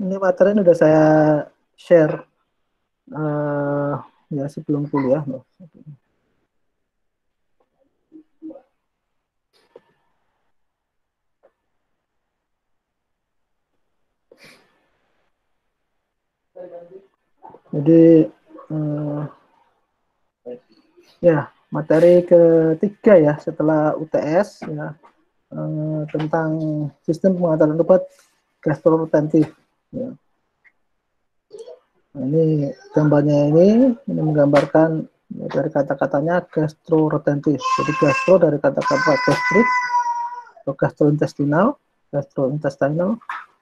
Ini materi ini udah saya share ya sebelum kuliah loh. Jadi ya materi ketiga ya setelah UTS ya tentang sistem pengantaran obat gastroretentif. Ya. Nah, ini gambarnya ini menggambarkan ya, dari kata-katanya gastroretentif. Jadi gastro dari kata-kata gastric atau gastrointestinal,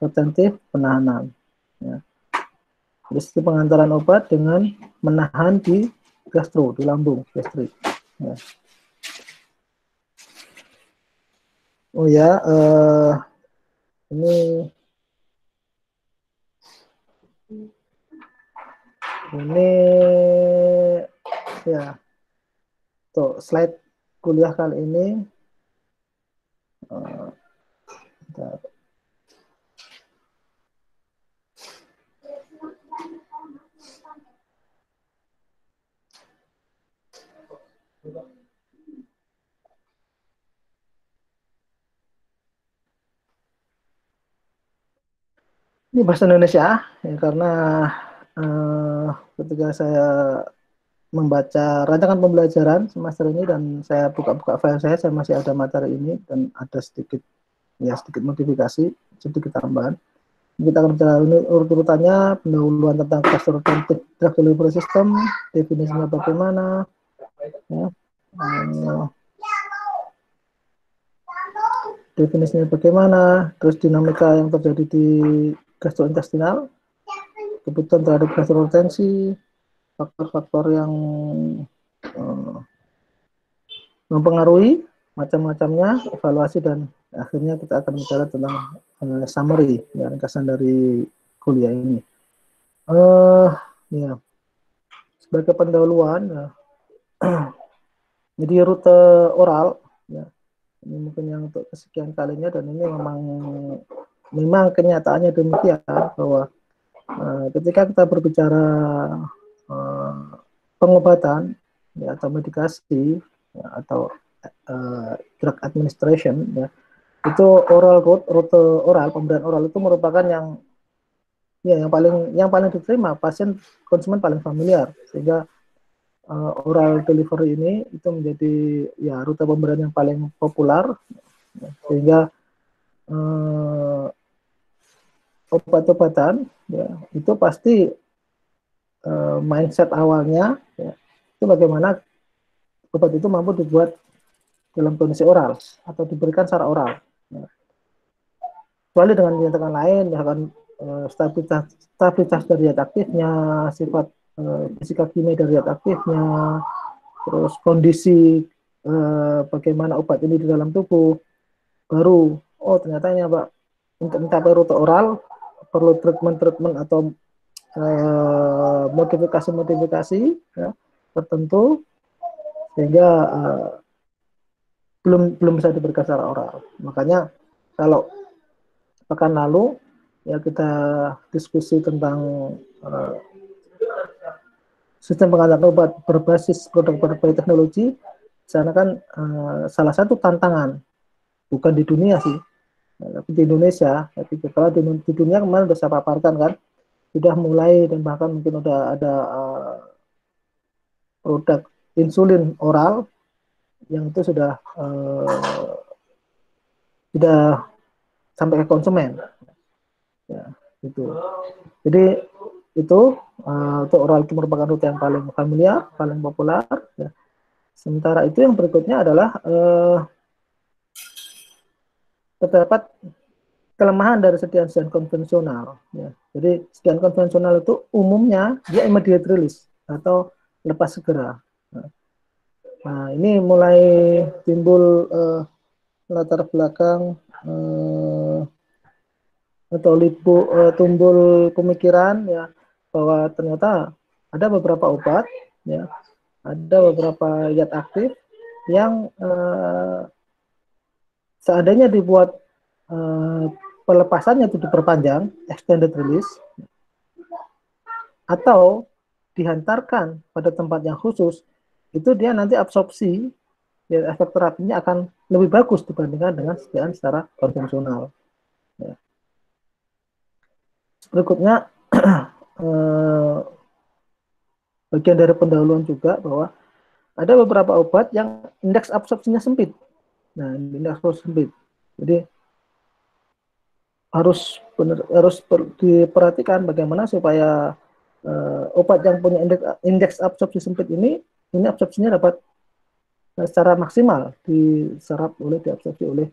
retentif penahanan. Ya. Jadi sistem pengantaran obat dengan menahan di gastro, di lambung, gastrik. Ya. Oh ya, ini ya, tuh slide kuliah kali ini. Bentar. Ini bahasa Indonesia ya, karena ketika saya membaca rancangan pembelajaran semester ini dan saya buka-buka file saya masih ada materi ini dan ada sedikit modifikasi, sedikit tambahan. Kita akan bicara urut-urutannya, pendahuluan tentang gastroenteritis drug delivery system, definisinya bagaimana, ya, definisinya bagaimana, terus dinamika yang terjadi di gastrointestinal, kebutuhan terhadap gastroretensi, faktor-faktor yang mempengaruhi macam-macamnya, evaluasi, dan akhirnya kita akan bicara tentang summary, ya, ringkasan dari kuliah ini. Ya, sebagai pendahuluan, ya, jadi rute oral, ya, ini mungkin yang untuk kesekian kalinya dan ini memang kenyataannya demikian bahwa ketika kita berbicara pengobatan ya, atau medikasi ya, atau drug administration ya, itu rute oral, pemberian oral itu merupakan yang paling diterima pasien, konsumen paling familiar, sehingga oral delivery ini itu menjadi ya rute pemberian yang paling populer ya, sehingga obat-obatan ya itu pasti mindset awalnya ya, itu bagaimana obat itu mampu dibuat dalam kondisi oral atau diberikan secara oral. Ya. Kecuali dengan menyatakan lain, misalkan stabilitas dari zat aktifnya, sifat fisika kimia dari zat aktifnya, terus kondisi bagaimana obat ini di dalam tubuh, baru oh ternyata ya Pak, untuk mencapai rute oral perlu treatment atau modifikasi ya, tertentu sehingga belum bisa diberikan secara oral. Makanya kalau pekan lalu ya kita diskusi tentang sistem pengantaran obat berbasis produk-produk teknologi. Di sana kan salah satu tantangan, bukan di dunia sih, tapi di Indonesia. Tapi kalau di dunia kemarin sudah saya paparkan kan, sudah mulai dan bahkan mungkin sudah ada produk insulin oral yang itu sudah sampai ke konsumen. Ya, itu. Jadi itu untuk oral itu merupakan rute yang paling familiar, paling populer. Ya. Sementara itu yang berikutnya adalah terdapat kelemahan dari sekian konvensional. Ya. Jadi sekian konvensional itu umumnya dia immediate release atau lepas segera. Nah ini mulai timbul latar belakang atau timbul pemikiran ya bahwa ternyata ada beberapa obat ya, ada beberapa zat aktif yang seandainya dibuat pelepasannya itu diperpanjang, extended release, atau dihantarkan pada tempat yang khusus, itu dia nanti absorpsi, ya, efek terapinya akan lebih bagus dibandingkan dengan sediaan secara konvensional. Ya. Berikutnya, bagian dari pendahuluan juga bahwa ada beberapa obat yang indeks absorpsinya sempit. Nah, indeks absorpsi sempit. Jadi harus diperhatikan bagaimana supaya obat yang punya indeks absorpsi sempit ini absorpsinya dapat secara maksimal diabsorpsi oleh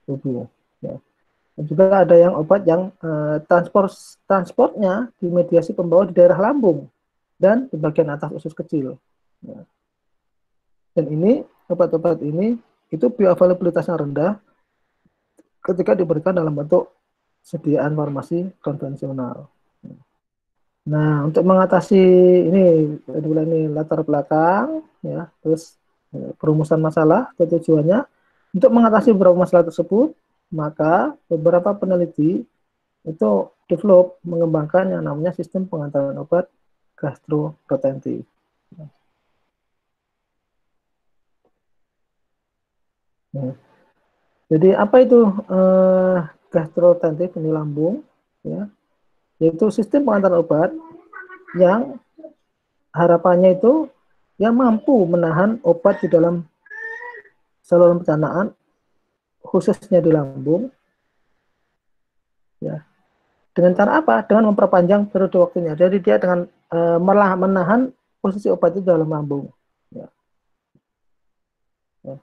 tubuh. Ya. Dan juga ada yang obat yang transportnya di mediasi pembawa di daerah lambung dan di bagian atas usus kecil. Ya. Dan obat-obat ini itu bioavailabilitasnya rendah ketika diberikan dalam bentuk sediaan farmasi konvensional. Nah, untuk mengatasi ini latar belakang, ya, terus perumusan masalah, tujuannya untuk mengatasi beberapa masalah tersebut, maka beberapa peneliti itu mengembangkan yang namanya sistem pengantaran obat gastroretentif. Nah, jadi apa itu gastroretentif, ini lambung, ya, yaitu sistem pengantaran obat yang harapannya itu yang mampu menahan obat di dalam saluran pencernaan, khususnya di lambung, ya. Dengan cara apa? Dengan memperpanjang periode waktunya. Jadi dia dengan menahan posisi obat itu dalam lambung. Ya. Ya.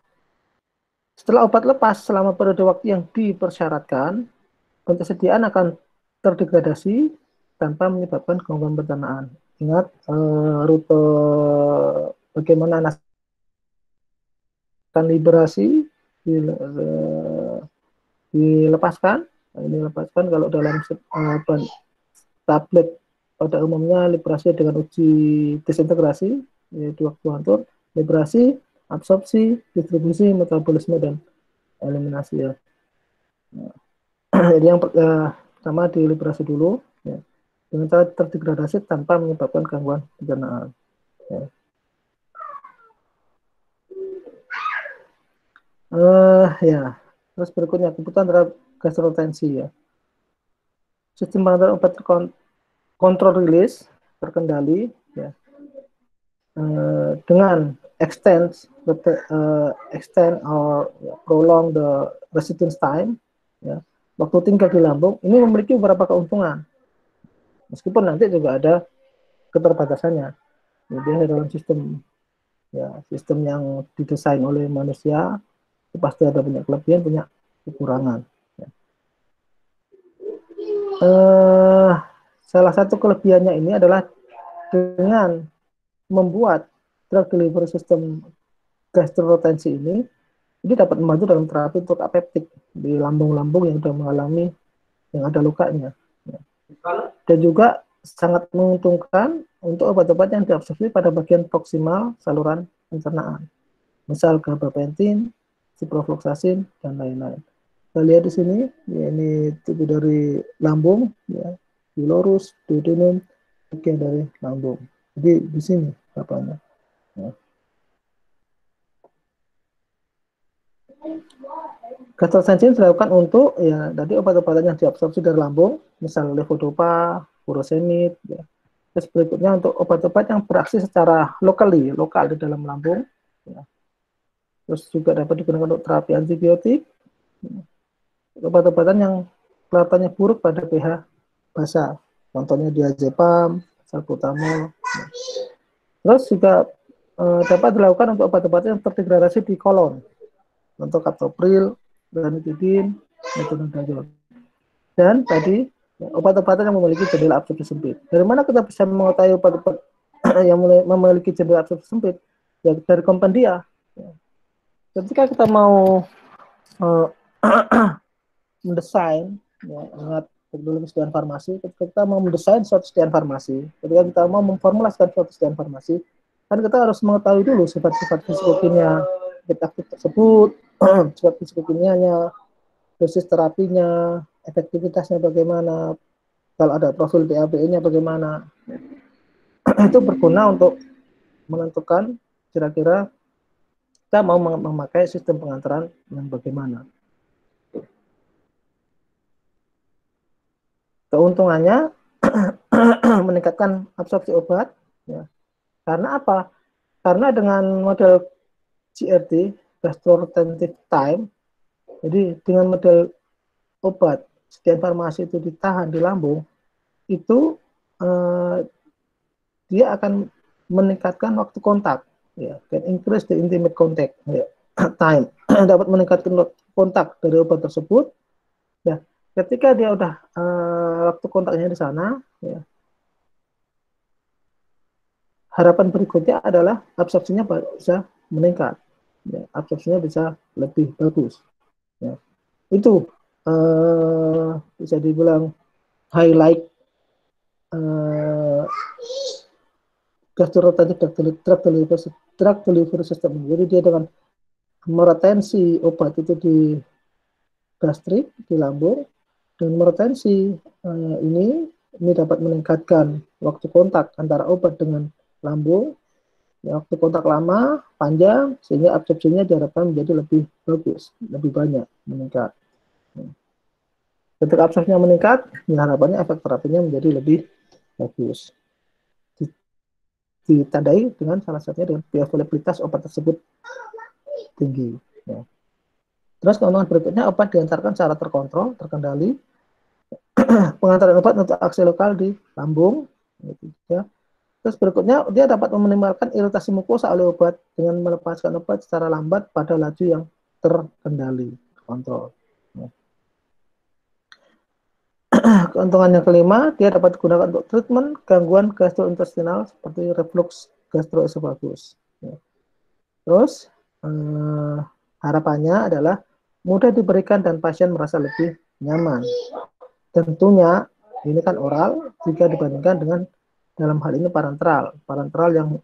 Setelah obat lepas selama periode waktu yang dipersyaratkan, ketersediaan akan terdegradasi tanpa menyebabkan gangguan pencernaan. Ingat rute bagaimana liberasi dilepaskan. Dilepaskan kalau dalam tablet pada umumnya liberasi dengan uji disintegrasi, yaitu waktu hancur, liberasi, absorpsi, distribusi, metabolisme, dan eliminasi. Ya. Nah, jadi yang pertama diliberasi dulu, ya, dengan cara terdegradasi tanpa menyebabkan gangguan pencernaan. Ya. Ya, terus berikutnya kebutuhan terhadap gastrotensi, ya. Sistem pengantaran obat kontrol rilis terkendali, ya, dengan extend or prolong the residence time, ya, waktu tinggal di lambung, ini memiliki beberapa keuntungan, meskipun nanti juga ada keterbatasannya. Jadi dalam sistem yang didesain oleh manusia itu pasti ada punya kelebihan, punya kekurangan. Ya. Salah satu kelebihannya ini adalah dengan membuat drug delivery system gastroretensi ini dapat membantu dalam terapi untuk apeptik di lambung-lambung yang sudah mengalami, yang ada lukanya. Ya. Dan juga sangat menguntungkan untuk obat-obat yang diabsorpsi pada bagian proksimal saluran pencernaan, misal gabapentin, ciprofloxacin, dan lain-lain. Kita lihat di sini, ya, ini tubuh dari lambung, ya, pylorus, duodenum, bagian dari lambung. Jadi di sini apanya. Ya. Gastrotensin dilakukan untuk, ya, tadi obat-obatan yang diabsorpsi dari lambung, misal levodopa, furosemid, ya. Terus berikutnya untuk obat-obat yang beraksi secara lokal di dalam lambung, ya. Terus juga dapat digunakan untuk terapi antibiotik, ya. Obat-obatan yang kelihatannya buruk pada pH basa, contohnya diazepam, salbutamol. Ya. Terus juga dapat dilakukan untuk obat-obatan yang terdegradasi di kolon, untuk captopril, ranitidin, metronidazole. Dan tadi obat-obatan yang memiliki jendela absorpsi sempit. Dari mana kita bisa mengetahui obat-obat yang memiliki jendela absorpsi sempit? Ya, dari kompendia. Ya. Ketika kita mau mendesain, ya, ingat dulu sediaan farmasi, ketika kita mau mendesain suatu sediaan farmasi, ketika kita mau memformulasikan suatu sediaan farmasi, kan kita harus mengetahui dulu sifat-sifat fisikokimia zat aktif tersebut, sifat fisikokimianya, dosis terapinya, efektivitasnya bagaimana, kalau ada profil BABE-nya bagaimana. Itu berguna untuk menentukan kira-kira kita mau memakai sistem pengantaran yang bagaimana. Keuntungannya meningkatkan absorpsi obat, ya. Karena apa? Karena dengan model GRT, gastroretentive time, jadi dengan model obat sekian farmasi itu ditahan di lambung, itu dia akan meningkatkan waktu kontak, ya, can increase the intimate contact, ya, time, dapat meningkatkan kontak dari obat tersebut, ya. Ketika dia udah waktu kontaknya di sana, ya, harapan berikutnya adalah absorpsinya bisa meningkat, ya, absorpsinya bisa lebih bagus, ya. Itu bisa dibilang highlight gastroenteritis drug delivery system. Jadi dia dengan meretensi obat itu di gastrik, di lambung, dan meretensi ini dapat meningkatkan waktu kontak antara obat dengan lambung, ya, waktu kontak lama, panjang, sehingga absorpsinya diharapkan menjadi lebih bagus, lebih banyak, meningkat. Ketika absorpsinya meningkat, ya, harapannya efek terapinya menjadi lebih bagus. Ditandai dengan salah satunya dengan bioavailabilitas obat tersebut tinggi. Ya. Terus keuntungan berikutnya, obat diantarkan secara terkontrol, terkendali. Pengantaran obat untuk aksi lokal di lambung. Gitu, ya. Terus berikutnya, dia dapat menimbulkan iritasi mukosa oleh obat dengan melepaskan obat secara lambat pada laju yang terkendali, kontrol. Ya. Keuntungan yang kelima, dia dapat digunakan untuk treatment gangguan gastrointestinal seperti reflux gastroesofagus. Ya. Terus harapannya adalah mudah diberikan dan pasien merasa lebih nyaman. Tentunya ini kan oral jika dibandingkan dengan dalam hal ini parenteral yang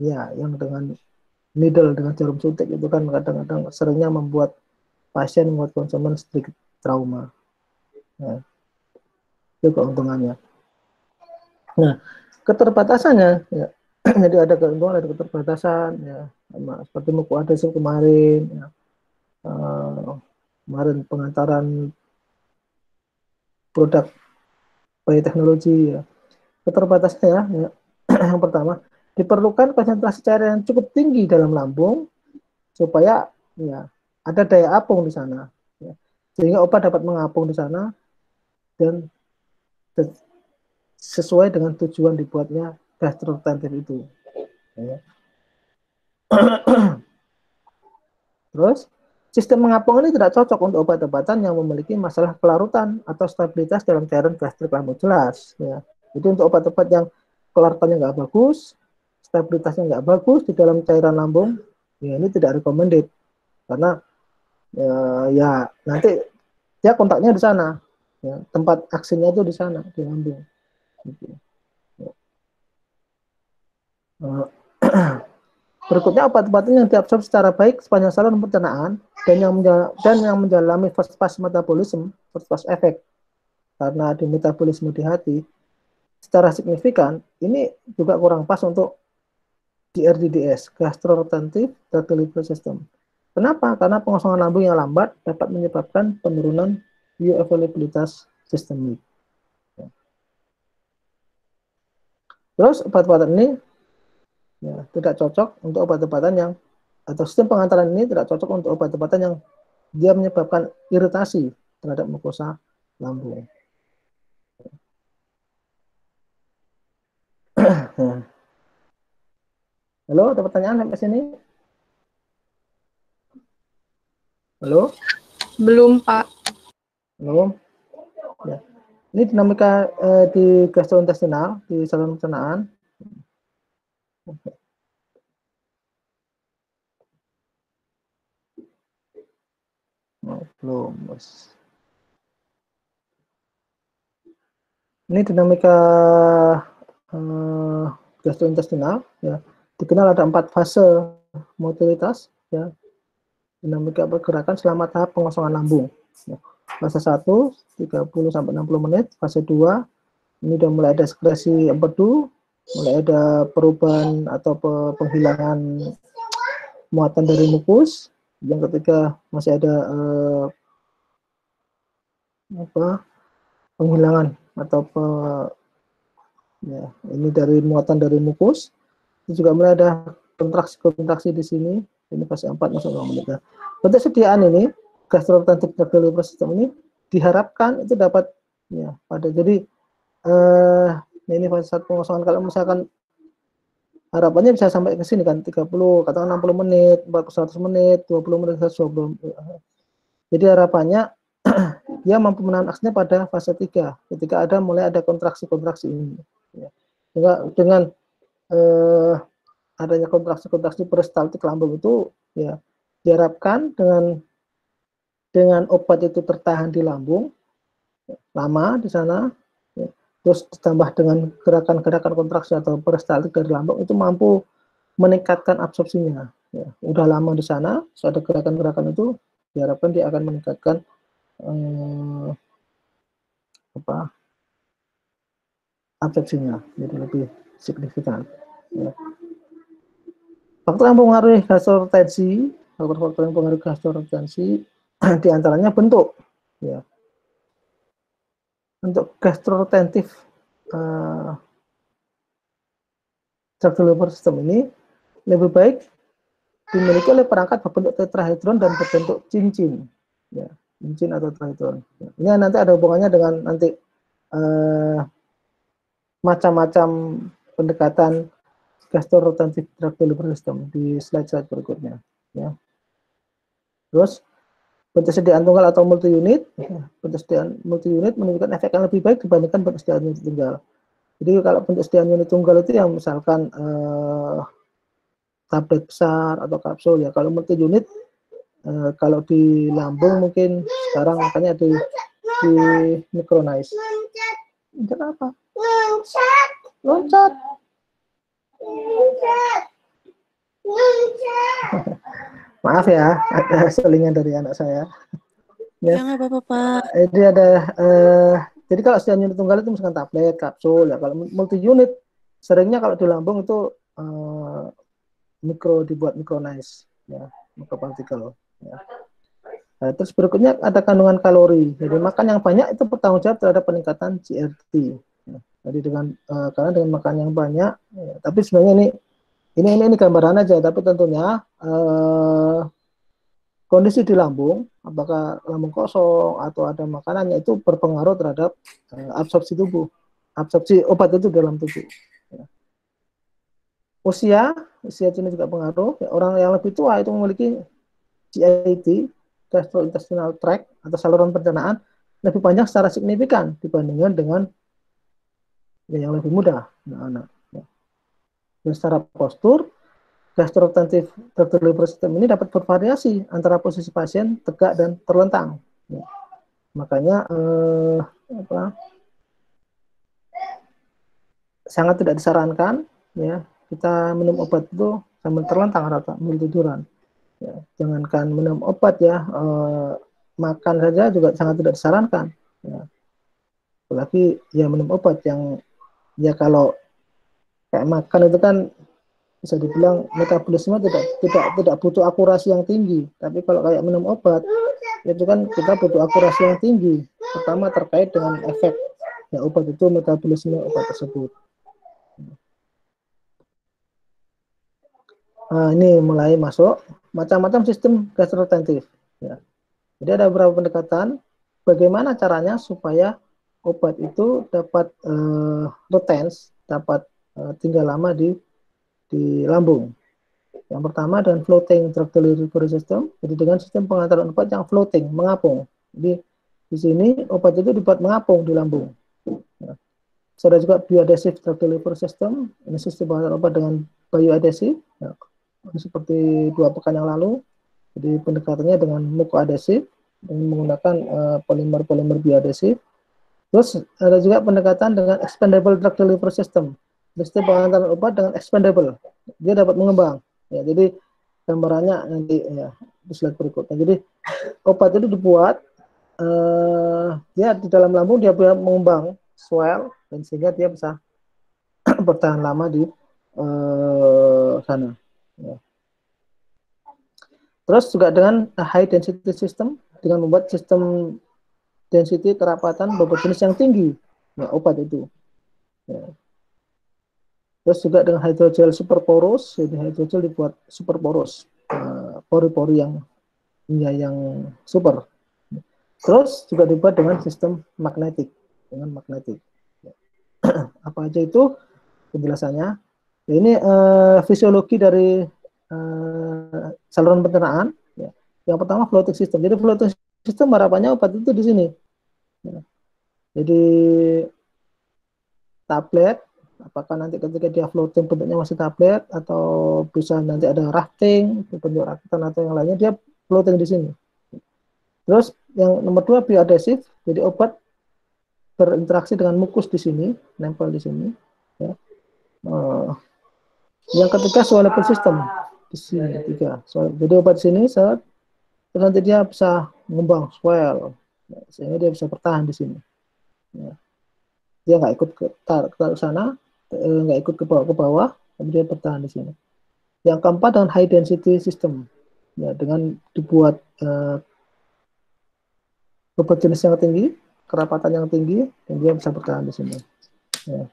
ya yang dengan needle, dengan jarum suntik itu kan kadang-kadang seringnya membuat pasien, membuat konsumen sedikit trauma. Ya, itu keuntungannya. Nah, keterbatasannya, ya, jadi ada keuntungan, ada keterbatasan, ya, seperti muku adhesif kemarin, ya, kemarin pengantaran produk bioteknologi, ya. Keterbatasannya, ya, yang pertama, diperlukan konsentrasi cairan yang cukup tinggi dalam lambung supaya, ya, ada daya apung di sana, ya, sehingga obat dapat mengapung di sana dan sesuai dengan tujuan dibuatnya gastroretentif itu. Ya. Terus, sistem mengapung ini tidak cocok untuk obat-obatan yang memiliki masalah kelarutan atau stabilitas dalam cairan gastrik lambung, jelas. Ya. Jadi untuk obat-obat yang kelarutannya nggak bagus, stabilitasnya nggak bagus di dalam cairan lambung, ya ini tidak recommended. Karena ya nanti dia kontaknya di sana, ya, tempat aksinya itu di sana, di lambung. Gitu. Berikutnya, obat-obatan yang diabsorb secara baik sepanjang saluran pencernaan dan yang menjalani first pass metabolism, first pass effect, karena di metabolisme di hati secara signifikan, ini juga kurang pas untuk GRDDS, gastroretentive drug delivery system. Kenapa? Karena pengosongan lambung yang lambat dapat menyebabkan penurunan bioavailabilitas sistemik. Terus obat-obatan ini, ya, tidak cocok untuk obat-obatan yang, atau sistem pengantaran ini tidak cocok untuk obat-obatan yang dia menyebabkan iritasi terhadap mukosa lambung. Halo, ada pertanyaan sampai sini? Halo? Belum, Pak. Belum? Ya. Ini dinamika di gastrointestinal, di saluran pencernaan. Belum, bos. Ini dinamika gastrointestinal, ya. Dikenal ada 4 fase motilitas, ya. Dinamika pergerakan selama tahap pengosongan lambung. Ya. Fase 1 30 sampai 60 menit, fase 2 ini udah mulai ada sekresi empedu, mulai ada perubahan atau penghilangan muatan dari mukus. Yang ketiga masih ada penghilangan atau ya, ini dari muatan dari mukus. Ini juga mulai ada kontraksi di sini. Ini fase 4 masuk 2 menit. Ketersediaan ini gastroretentive drug delivery system ini diharapkan itu dapat ya pada jadi ini fase 1 pengosongan. Kalau misalkan harapannya bisa sampai ke sini kan 30, katakan 60 menit, 400 menit, 20 menit, 120. Jadi harapannya dia mampu menahan aksinya pada fase 3 ketika mulai ada kontraksi-kontraksi ini. Ya. Dengan adanya kontraksi-kontraksi peristaltik lambung itu ya diharapkan dengan obat itu tertahan di lambung lama di sana, ya, terus ditambah dengan gerakan-gerakan kontraksi atau peristaltik dari lambung itu mampu meningkatkan absorpsinya. Ya, udah lama di sana, ada gerakan-gerakan itu diharapkan dia akan meningkatkan absorpsinya, jadi lebih signifikan. Ya. Faktor yang mempengaruhi gastroretensi, faktor-faktor yang mempengaruhi gastroretensi diantaranya bentuk. Ya. Untuk gastroretentif drug delivery system ini lebih baik dimiliki oleh perangkat berbentuk tetrahedron dan berbentuk cincin, ya, cincin atau tetrahedron. Ya. Ini nanti ada hubungannya dengan nanti macam-macam pendekatan gastroretentive drug delivery system di slide-slide berikutnya. Ya. Terus pentersediaan tunggal atau multi unit, pentersediaan multi unit menunjukkan efek yang lebih baik dibandingkan pentersediaan unit tunggal. Jadi kalau pentersediaan unit tunggal itu yang misalkan tablet besar atau kapsul ya. Kalau multi unit kalau di lambung mungkin sekarang makanya di micronize. Loncat apa? Loncat. Loncat. Maaf ya, ada selingan dari anak saya. Ya nggak apa-apa Pak. Jadi ada, jadi kalau sediaan unit tunggal itu misalkan tablet, kapsul ya. Kalau multi unit seringnya kalau di lambung itu dibuat micronize ya, mikropartikel. Ya. Nah, terus berikutnya ada kandungan kalori. Jadi makan yang banyak itu bertanggung jawab terhadap peningkatan GRT. Ya. Jadi karena dengan makan yang banyak, ya, tapi sebenarnya ini gambaran aja. Tapi tentunya kondisi di lambung, apakah lambung kosong atau ada makanannya itu berpengaruh terhadap absorpsi tubuh, absorpsi obat itu dalam tubuh. Ya. Usia ini juga pengaruh. Ya, orang yang lebih tua itu memiliki GIT, gastrointestinal tract atau saluran pencernaan lebih panjang secara signifikan dibandingkan dengan yang lebih muda, anak-anak. Ya. Dan secara postur, gastroretentive drug delivery system ini dapat bervariasi antara posisi pasien tegak dan terlentang. Ya. Makanya sangat tidak disarankan ya kita minum obat itu sambil terlentang rata sambil tiduran. Ya, jangankan minum obat ya, makan saja juga sangat tidak disarankan. Ya. Apalagi ya minum obat yang ya kalau kayak makan itu kan bisa dibilang metabolisme tidak butuh akurasi yang tinggi. Tapi kalau kayak minum obat itu kan kita butuh akurasi yang tinggi. Pertama terkait dengan efek ya obat itu metabolisme obat tersebut. Nah, ini mulai masuk macam-macam sistem gastroretentif. Ya. Jadi ada beberapa pendekatan bagaimana caranya supaya obat itu dapat retens, dapat tinggal lama di lambung. Yang pertama dan floating drug delivery system, jadi dengan sistem pengantaran obat yang floating, mengapung. Jadi di sini obat itu dibuat mengapung di lambung. Ya. Ada juga bioadhesive drug delivery system, ini sistem pengantaran obat dengan bioadhesive. Ya. Seperti 2 pekan yang lalu, jadi pendekatannya dengan mukoadhesif dengan menggunakan polimer bioadhesif. Terus ada juga pendekatan dengan expandable drug delivery system, sistem pengantaran obat dengan expandable, dia dapat mengembang. Ya, jadi gambarannya nanti ya di slide berikutnya. Jadi obat itu dibuat dia di dalam lambung dia bisa mengembang swell dan sehingga dia bisa bertahan lama di sana. Ya. Terus juga dengan high density system, dengan membuat sistem density kerapatan bobot jenis yang tinggi, ya, obat itu. Ya. Terus juga dengan hydrogel superporous, jadi hydrogel dibuat superporous, pori-pori yang super. Terus juga dibuat dengan sistem magnetik, dengan magnetik. Apa aja itu penjelasannya? Ini fisiologi dari saluran pencernaan. Ya. Yang pertama floating system. Jadi floating system harapannya obat itu di sini. Ya. Jadi tablet, apakah nanti ketika dia floating bentuknya masih tablet atau bisa nanti ada rafting, bentuk rakitan atau yang lainnya, dia floating di sini. Terus yang nomor 2 bioadhesive, jadi obat berinteraksi dengan mukus di sini, nempel di sini. Ya. Yang ketiga soluble system di sini tiga. Jadi obat di sini saat nanti dia bisa mengembang swell, ya, sehingga dia bisa bertahan di sini. Ya. Dia nggak ikut ke sana, nggak ikut ke bawah, tapi dia bertahan di sini. Yang keempat dengan high density system, ya, dengan dibuat bobot jenis yang tinggi, kerapatan yang tinggi, dan dia bisa bertahan di sini. Ya.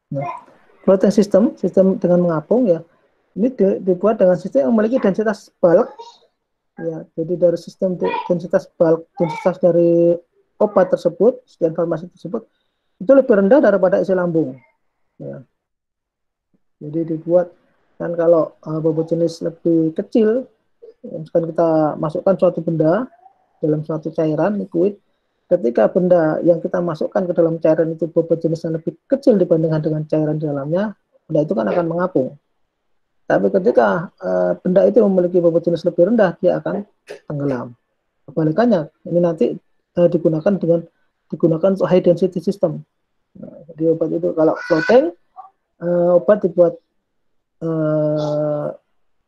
Nah, floating system, sistem dengan mengapung, ya, ini dibuat dengan sistem yang memiliki densitas bulk, ya, jadi dari sistem densitas bulk, densitas dari obat tersebut, sekian farmasi tersebut, itu lebih rendah daripada isi lambung. Ya. Jadi dibuat, kan kalau bobot jenis lebih kecil, misalkan kita masukkan suatu benda dalam suatu cairan liquid, ketika benda yang kita masukkan ke dalam cairan itu bobot jenisnya lebih kecil dibandingkan dengan cairan di dalamnya, benda itu kan akan mengapung. Tapi ketika benda itu memiliki bobot jenis lebih rendah, dia akan tenggelam. Kebalikannya, ini nanti digunakan untuk high density system. Nah, jadi obat itu kalau floating, obat dibuat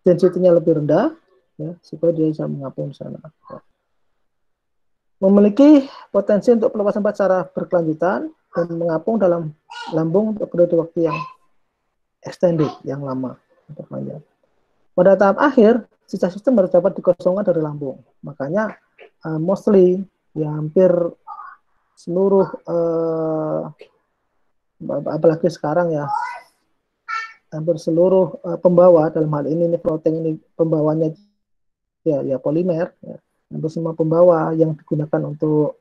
density-nya lebih rendah, ya, supaya dia bisa mengapung di sana. Ya. Memiliki potensi untuk pelepasan obat secara berkelanjutan dan mengapung dalam lambung untuk periode waktu yang extended, yang lama atau panjang. Pada tahap akhir, sisa sistem baru dapat dikosongkan dari lambung. Makanya mostly, ya, hampir seluruh apalagi sekarang, ya, hampir seluruh pembawa dalam hal ini protein ini pembawanya ya polimer, ya, hampir semua pembawa yang digunakan untuk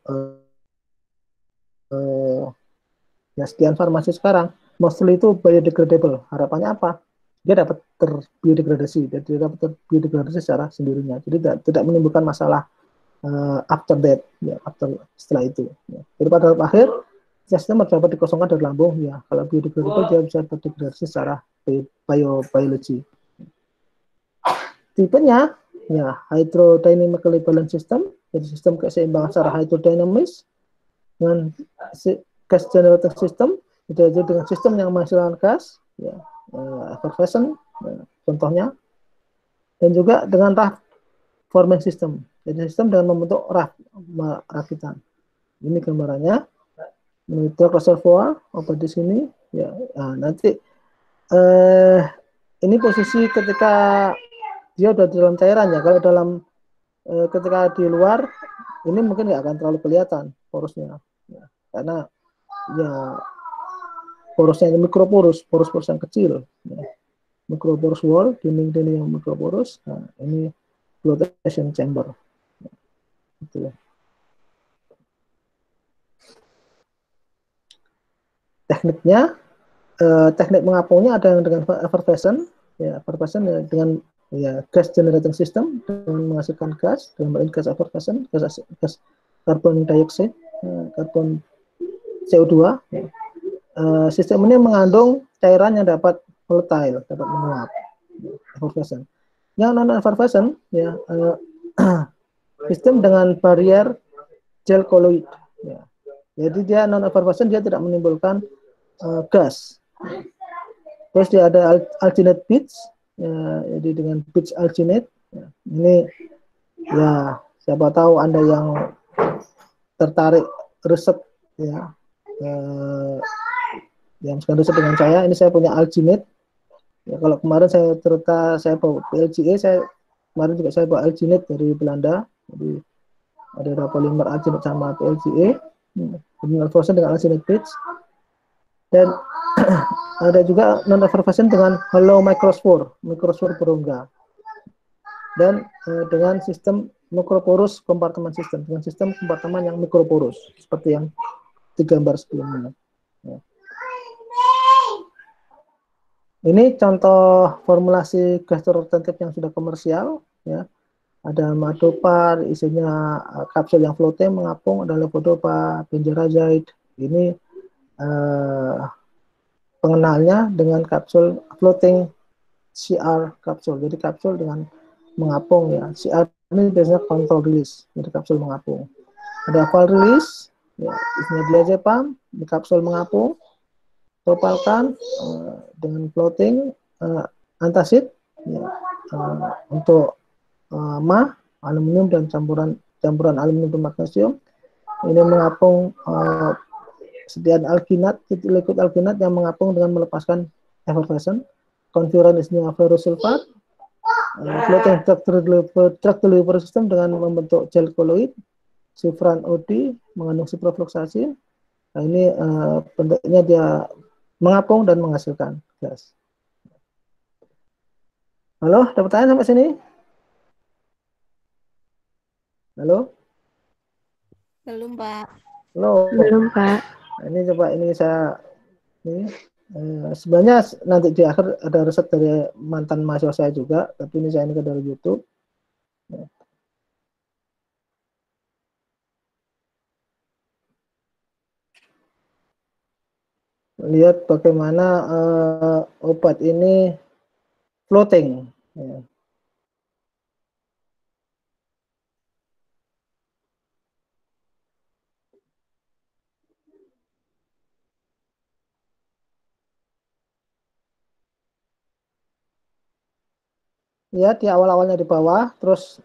ya sekian farmasi sekarang mostly itu biodegradable. Harapannya apa? Dia dapat terbiodegradasi, dia dapat terbiodegradasi secara sendirinya. Jadi tidak menimbulkan masalah after that, ya, setelah itu. Ya. Jadi pada akhir sistem dapat dikosongkan dari lambung, ya. Kalau biodegradable dia bisa terdegradasi secara biologi. Tipenya, ya, hydrodynamically balanced system, jadi sistem keseimbangan secara hydrodinamis dengan gas generating system, jadi dengan sistem yang menghasilkan gas, ya, effervescent, ya, contohnya, dan juga dengan raft forming system, jadi sistem dengan membentuk rakitan. Ini gambarannya, drug reservoir obat di sini, ya. Nah, nanti ini posisi ketika dia udah di dalam cairan, ya. Kalau dalam ketika di luar, ini mungkin nggak akan terlalu kelihatan porosnya, ya. Karena ya porosnya ini mikroporus, porus-porus yang kecil, ya. Mikroporus wall, dinding-dinding yang mikroporus. Nah, ini flotation chamber, gitu ya. Tekniknya, teknik mengapungnya ada yang dengan effervescent, ya, effervescent, ya, dengan, ya, gas generating system dengan menghasilkan gas, dengan gas effervescent, gas karbon dioksida, karbon CO2. Ya. Sistem ini mengandung cairan yang dapat volatile, dapat menguap, effervescent. Yang non effervescent, ya, sistem dengan barrier gel colloid, ya. Jadi dia non effervescent, dia tidak menimbulkan gas, Terus dia ada alginate pitch, ya, jadi dengan pitch alginate. Ya, ini ya siapa tahu Anda yang tertarik riset ya, yang sekarang riset dengan saya, ini saya punya alginate. Ya, kalau kemarin saya cerita saya bawa PLGA, saya kemarin juga saya bawa alginate dari Belanda. Jadi ada polimer alginate sama PLGA, polimer frozen dengan alginate pitch. Dan ada juga non effervescent dengan hollow microspore berongga. Dan dengan sistem microporous compartment system, dengan sistem kompartemen yang mikroporus seperti yang digambar sebelumnya. Ya. Ini contoh formulasi gas retentif yang sudah komersial, ya. Ada Madopa, isinya kapsul yang floating mengapung, ada levodopa, benzerazide. Ini pengenalnya dengan kapsul floating CR kapsul. Jadi kapsul dengan mengapung ya. CR ini biasanya control release, jadi kapsul mengapung. Ada valve release, ya, isinya diazepam, di kapsul mengapung. Topalkan dengan floating antacid ya, untuk mah aluminium dan campuran aluminium dan magnesium. Ini mengapung sediaan alginat, liquid alginat yang mengapung dengan melepaskan effervescent. Confuran isinya ferrosulfat. Floating drug delivery system dengan membentuk gel koloid. Sifran OD mengandung ciprofloxacin. Nah, ini bentuknya dia mengapung dan menghasilkan gas. Halo, ada pertanyaan sampai sini? Halo? Belum, Pak. Halo? Belum, Pak. Nah, ini coba ini saya ini sebenarnya nanti di akhir ada riset dari mantan mahasiswa saya juga, tapi ini saya ini dari YouTube. Lihat bagaimana obat ini floating. Ya. Lihat di awal-awalnya di bawah, terus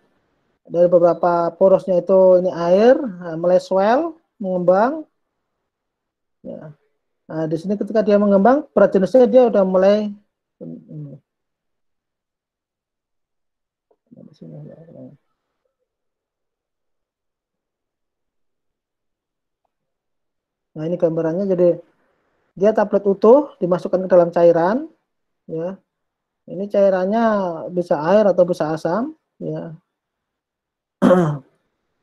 dari beberapa porosnya itu ini air, mulai swell, mengembang. Ya. Nah, di sini ketika dia mengembang, berat jenisnya dia udah mulai ini. Nah, ini gambarannya, jadi dia tablet utuh dimasukkan ke dalam cairan, ya. Ini cairannya bisa air atau bisa asam, ya.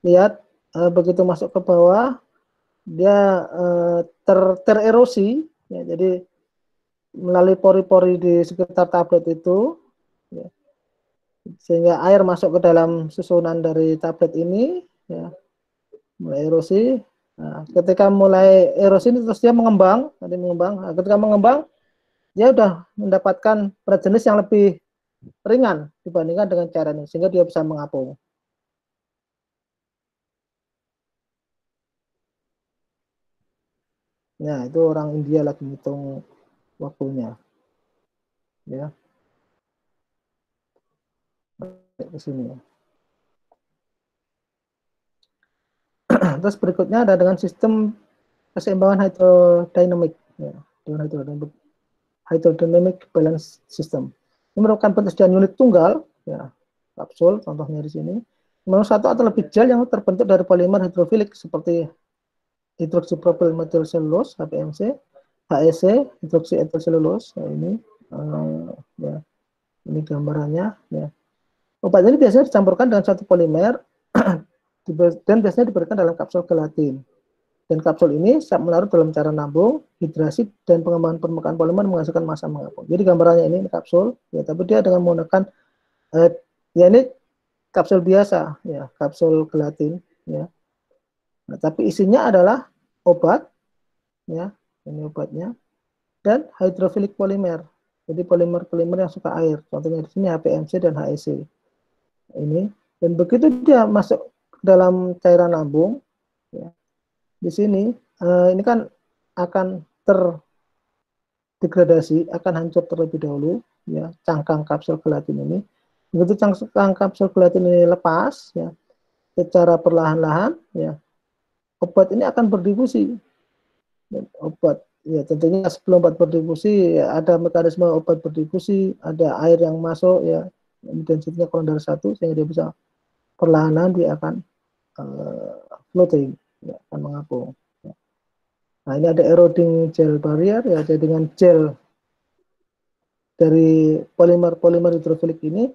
Lihat begitu masuk ke bawah, dia tererosi, ya. Jadi melalui pori-pori di sekitar tablet itu, ya. Sehingga air masuk ke dalam susunan dari tablet ini, ya. Mulai erosi. Nah, ketika mulai erosi ini terus dia mengembang, Nah, ketika mengembang, dia sudah mendapatkan berat jenis yang lebih ringan dibandingkan dengan cairan ini, sehingga dia bisa mengapung. Nah, itu orang India lagi hitung waktunya, ya. Ke sini, ya. Terus berikutnya ada dengan sistem keseimbangan hydrodynamic, ya, dengan hydrodynamic balance system. Ini merupakan persediaan unit tunggal, ya, kapsul, contohnya di sini. Menurut satu atau lebih gel yang terbentuk dari polimer hidrofilik seperti hidroksipropyl methyl cellulose (HPMC), HEC, hidroksi ethyl cellulose. Nah, ini ya, ini gambarannya, ya. Obat ini biasanya dicampurkan dengan satu polimer dan biasanya diberikan dalam kapsul gelatin. Dan kapsul ini saat melarut dalam cairan lambung, hidrasi dan pengembangan permukaan polimer menghasilkan massa mengapung. Jadi gambarannya ini kapsul, ya, tapi dia dengan menggunakan ya ini kapsul biasa, ya, kapsul gelatin, ya. Nah, tapi isinya adalah obat, ya, ini obatnya, dan hydrophilic polimer. Jadi polimer-polimer yang suka air. Contohnya di sini HPMC dan HEC. Ini, dan begitu dia masuk ke dalam cairan lambung, ya, di sini ini kan akan degradasi akan hancur terlebih dahulu, ya, cangkang kapsul gelatin ini. Begitu cangkang kapsul gelatin ini lepas, ya, secara perlahan-lahan, ya, obat ini akan berdifusi. Dan obat, ya, tentunya sebelum obat berdifusi, ya, ada mekanisme obat berdifusi, ada air yang masuk, ya, intensitasnya kurang dari 1, sehingga dia bisa perlahan-lahan dia akan floating, ya, akan mengapung. Nah, ini ada eroding gel barrier, ya, jadi dengan gel dari polimer hidrofilik ini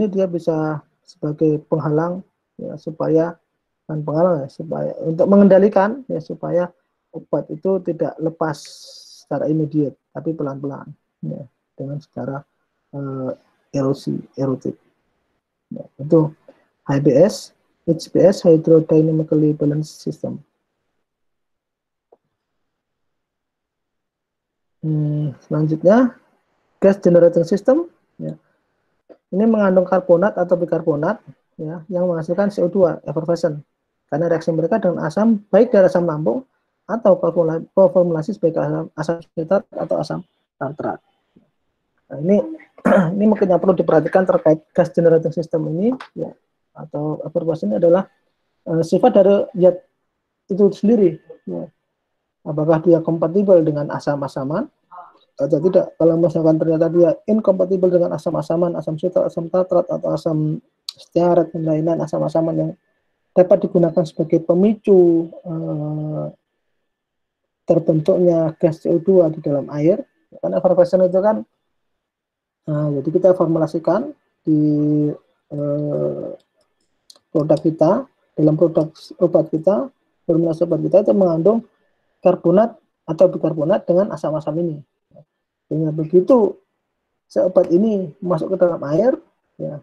dia bisa sebagai penghalang, ya, supaya penghalang, ya, supaya untuk mengendalikan, ya, supaya obat itu tidak lepas secara immediate, tapi pelan-pelan, ya, dengan secara erotik. Ya, itu HBS Hydrodynamically Balanced System. Selanjutnya gas generating system, ya. Ini mengandung karbonat atau bikarbonat, ya, yang menghasilkan CO2 effervescent karena reaksi mereka dengan asam, baik dari asam lambung atau koformulasi sebagai asam sitrat atau asam tartrat. Nah, ini mungkin yang perlu diperhatikan terkait gas generating system ini, ya, atau effervescent ini adalah sifat dari zat itu sendiri, ya. Apakah dia kompatibel dengan asam-asaman atau tidak. Kalau misalkan ternyata dia inkompatibel dengan asam-asaman, asam sitrat, asam tartrat, atau asam stearat dan lain-lain asam-asaman yang dapat digunakan sebagai pemicu terbentuknya gas CO2 di dalam air, karena effervescent itu kan, jadi kita formulasikan di produk kita, dalam produk obat kita, formulasi obat kita itu mengandung karbonat atau bikarbonat dengan asam-asam ini. Sehingga begitu obat ini masuk ke dalam air, ya,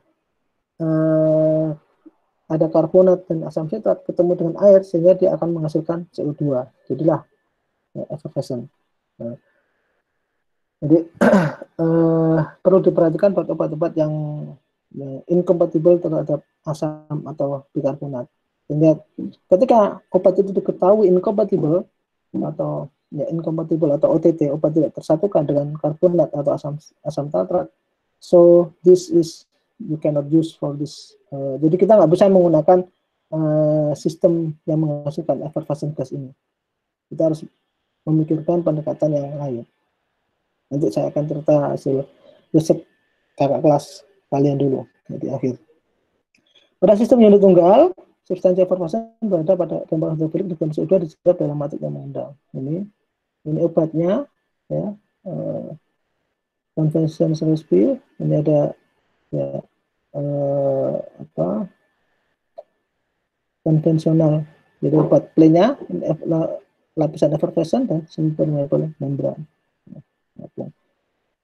ada karbonat dan asam sitrat ketemu dengan air sehingga dia akan menghasilkan CO2. Jadilah, ya, effervescent. Nah, jadi perlu diperhatikan buat obat-obat yang inkompatibel terhadap asam atau bikarbonat. Sehingga ketika obat itu diketahui inkompatibel atau, ya, inkompatibel atau OTT, obat tidak tersatukan dengan karbonat atau asam tartrat, so this is you cannot use for this. Jadi kita nggak bisa menggunakan sistem yang menghasilkan effervescent gas ini. Kita harus memikirkan pendekatan yang lain. Nanti saya akan cerita hasil riset kakak kelas kalian dulu di akhir. Pada sistem unit tunggal, substansi effervescent berada pada gambaran hidrofilik dengan CO2 diserap dalam matrix yang mengundang. Ini obatnya, ya, convention recipe. Ini ada, ya, konvensional, jadi obat plainnya, lapisan effervescent dan semi-permeable membran.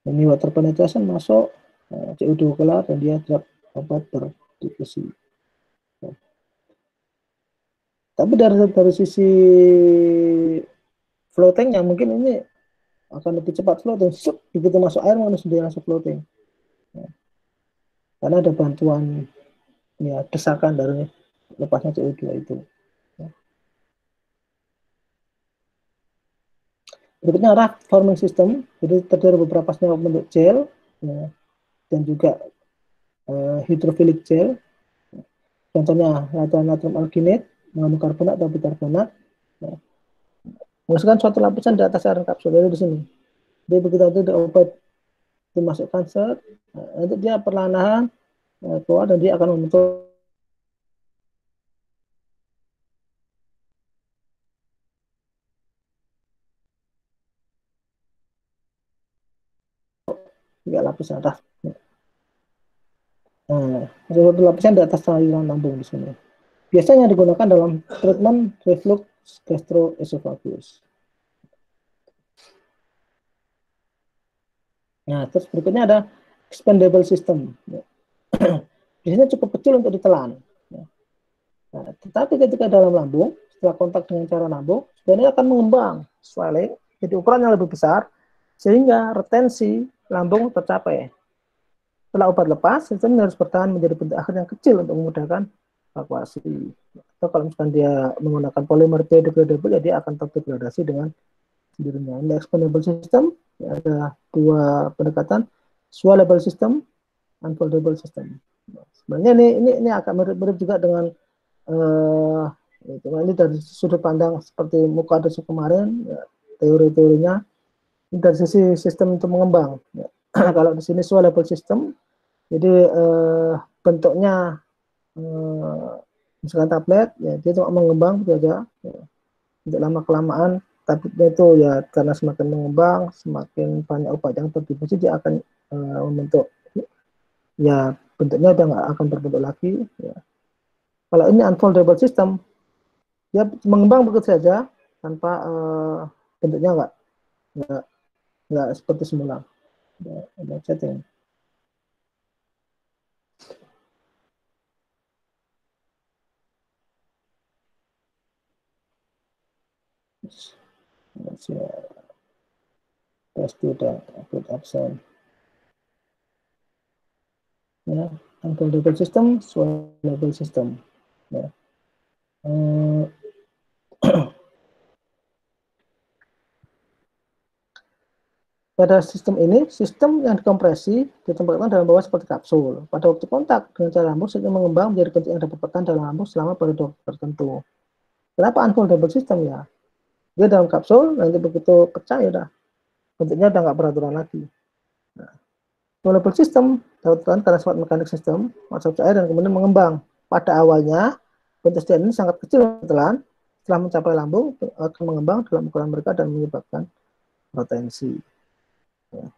Ini water penetration masuk, CO2 keluar dan dia drop obat berdifusi. Tapi dari sisi floatingnya mungkin ini akan lebih cepat floating. Begitu masuk air langsung dia langsung floating. Ya. Karena ada bantuan, ya, desakan dari lepasnya CO2 itu. Ya. Berikutnya raft forming system. Jadi terdiri beberapa senyawa bentuk gel, ya, dan juga hidrofilik gel. Contohnya natrium alginate mengandung karbonat atau bikarbonat, ya, menghasilkan suatu lapisan di atas cairan kapsul. Jadi di sini. Jadi begitu ada obat dimasukkan nanti dia perlahan-lahan keluar dan dia akan membentuk tiga lapisan atas. Satu lapisan di atas saluran lambung di sini. Biasanya digunakan dalam treatment reflux gastroesophagus. Nah, terus berikutnya ada expandable system. Biasanya cukup kecil untuk ditelan. Nah, tetapi ketika dalam lambung, setelah kontak dengan cairan lambung, sebenarnya akan mengembang, swelling, jadi ukurannya lebih besar, sehingga retensi lambung tercapai. Setelah obat lepas, sistem harus bertahan menjadi bentuk akhir yang kecil untuk memudahkan evakuasi. Atau kalau misalkan dia menggunakan polimer biodegradable, ya dia akan terdegradasi dengan sendirinya. Ini expandable system, ya, ada dua pendekatan, swallowable system, unfoldable system. Sebenarnya ini agak mirip-mirip juga dengan ini dari sudut pandang seperti Mukaddes kemarin, ya, teori-teorinya ini dari sisi sistem untuk mengembang. Ya. Kalau di sini swallowable system, jadi bentuknya misalkan tablet, ya dia cuma mengembang saja, ya. Untuk lama kelamaan tabletnya itu ya karena semakin mengembang, semakin banyak obat yang terdistribusi, dia akan membentuk, ya bentuknya udah nggak akan berbentuk lagi. Ya. Kalau ini unfoldable system, dia mengembang begitu saja tanpa bentuknya nggak nggak seperti semula. Ada chatting. Pasti udah upload absen. Ya, unfoldable system, swallowable system. Ya. Pada sistem ini, sistem yang dikompresi ditempatkan dalam bawah seperti kapsul. Pada waktu kontak dengan cairan lambung, sistem mengembang menjadi bentuk yang dapat bertahan dalam lambung selama periode tertentu. Kenapa unfoldable system ya? Dia dalam kapsul, nanti begitu pecah ya udah bentuknya udah nggak beraturan lagi. Nah, swallowable system dapat bertahan karena sifat mekanik sistem, masuk cair dan kemudian mengembang. Pada awalnya, bentuk sedian ini sangat kecil setelah mencapai lambung akan mengembang dalam ukuran mereka dan menyebabkan protensi. Ya.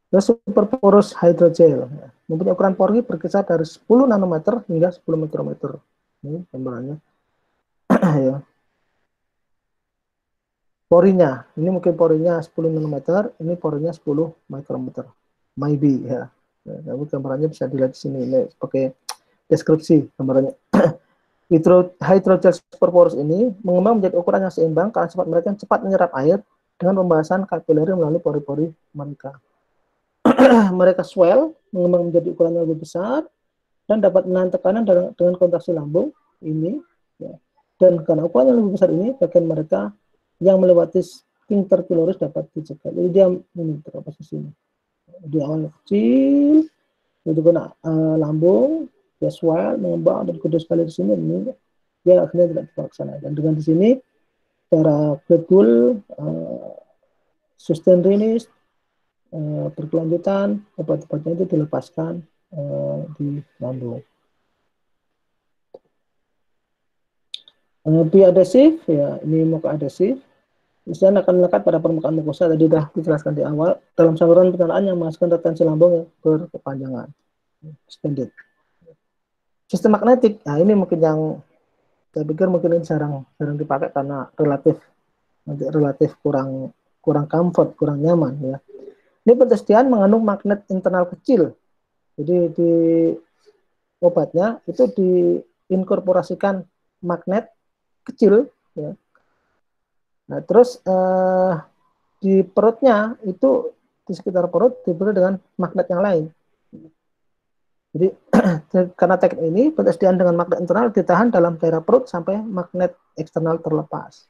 Terus superporous hydrogel, ya. Mempunyai ukuran pori berkisar dari 10 nanometer hingga 10 mikrometer. Ini gambarannya. Ya. Porinya, ini mungkin porinya 10 nanometer, ini porinya 10 mikrometer. Maybe ya. Ya, gambarannya bisa dilihat di sini, ini pakai deskripsi gambarannya. Hydrogel superporous ini mengembang menjadi ukuran yang seimbang karena sifat mereka yang cepat menyerap air dengan pembahasan kapilari melalui pori-pori mereka. Mereka swell, mengembang menjadi ukuran yang lebih besar dan dapat menahan tekanan dengan kontraksi lambung ini. Ya. Dan karena ukuran yang lebih besar ini, bagian mereka yang melewati sphincter pylorus dapat dicegah. Jadi dia ini terapa sini. Di awal kecil, itu kena lambung, dia swell, mengembang dan gede sekali di sini. Ini dia akhirnya tidak terlaksana. Dan dengan di sini secara gradual, sustain release, berkelanjutan, obat-obatnya itu dilepaskan di lambung. Bioadesif, ya ini muka adesif, misalnya akan melekat pada permukaan mukosa, tadi sudah dijelaskan di awal, dalam saluran pencernaan yang menghasilkan retensi lambung yang berkepanjangan. Extended. Sistem magnetik, nah ini mungkin yang saya pikir mungkin ini jarang dipakai karena relatif kurang comfort, kurang nyaman ya. Ini penelitian mengandung magnet internal kecil. Jadi di obatnya itu diinkorporasikan magnet kecil ya. Nah, terus di perutnya itu di sekitar perut diberi dengan magnet yang lain. Jadi karena teknik ini penelitian dengan magnet internal ditahan dalam daerah perut sampai magnet eksternal terlepas.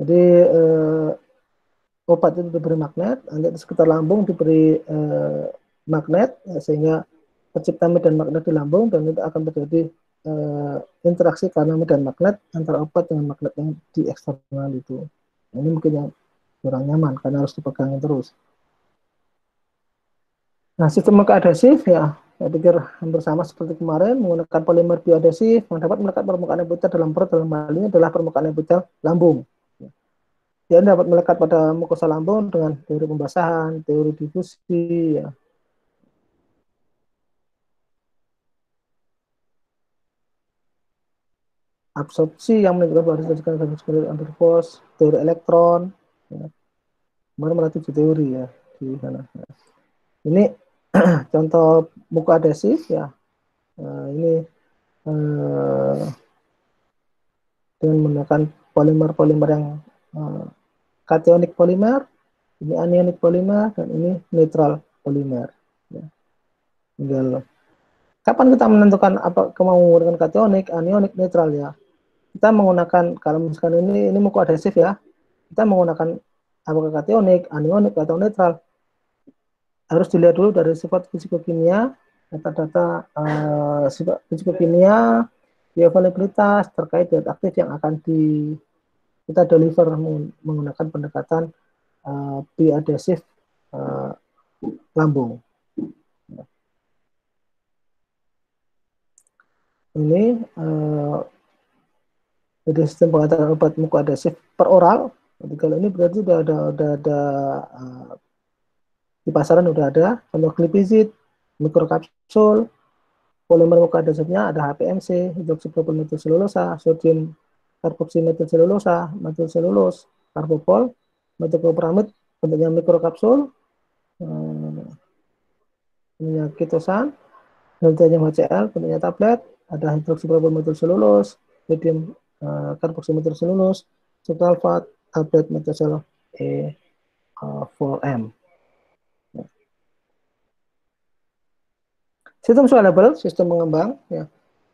Jadi obat itu diberi magnet, nanti di sekitar lambung diberi magnet, ya, sehingga tercipta medan magnet di lambung dan itu akan terjadi interaksi karena medan magnet antara obat dengan magnet yang di eksternal itu. Nah, ini mungkin yang kurang nyaman karena harus dipegangin terus. Nah, sistem adhesif ya, saya pikir hampir sama seperti kemarin, menggunakan polimer bioadhesif yang dapat melekat permukaan epitel dalam perut, dalam hal ini adalah permukaan epitel lambung. Dia dapat melekat pada mukosa lambung dengan teori pembasahan, teori difusi, ya. Absorpsi yang menunjukkan bahwa sekali underforce, teori elektron, ya. Kemarin malah 7 teori ya di sana. Ini contoh muka adhesif ya. Ini dengan menggunakan polimer-polimer yang kationik polimer, ini anionic polimer, dan ini neutral polimer. Ya. Tinggal kapan kita menentukan apa mau menggunakan kationik, anionic, netral ya. kita menggunakan, kalau misalkan ini mukoadhesif ya, kita menggunakan apakah kationik, anionik, atau netral. Harus dilihat dulu dari sifat fisikokimia, data-data sifat fisikokimia, bioavailabilitas terkait zat aktif yang akan kita deliver menggunakan pendekatan biadhesif lambung. Ini jadi sistem pengantaran obat mukoadhesif per oral. Jadi kalau ini berarti sudah ada di pasaran udah ada, contoh glipizid, mikrokapsul, polimer mukoadhesifnya ada HPMC, hidroksipropylmetilselulosa, sodium karboksimetilselulosa, metilselulose, karbopol, metoclopramid, bentuknya mikrokapsul, bentuknya ketosan, bentuknya HCl, bentuknya tablet, ada hidroksipropylmetilselulose, sodium karboksimetilselulose, sulfat, tablet metocel E4M. Sistem swallowable, sistem mengembang, ya.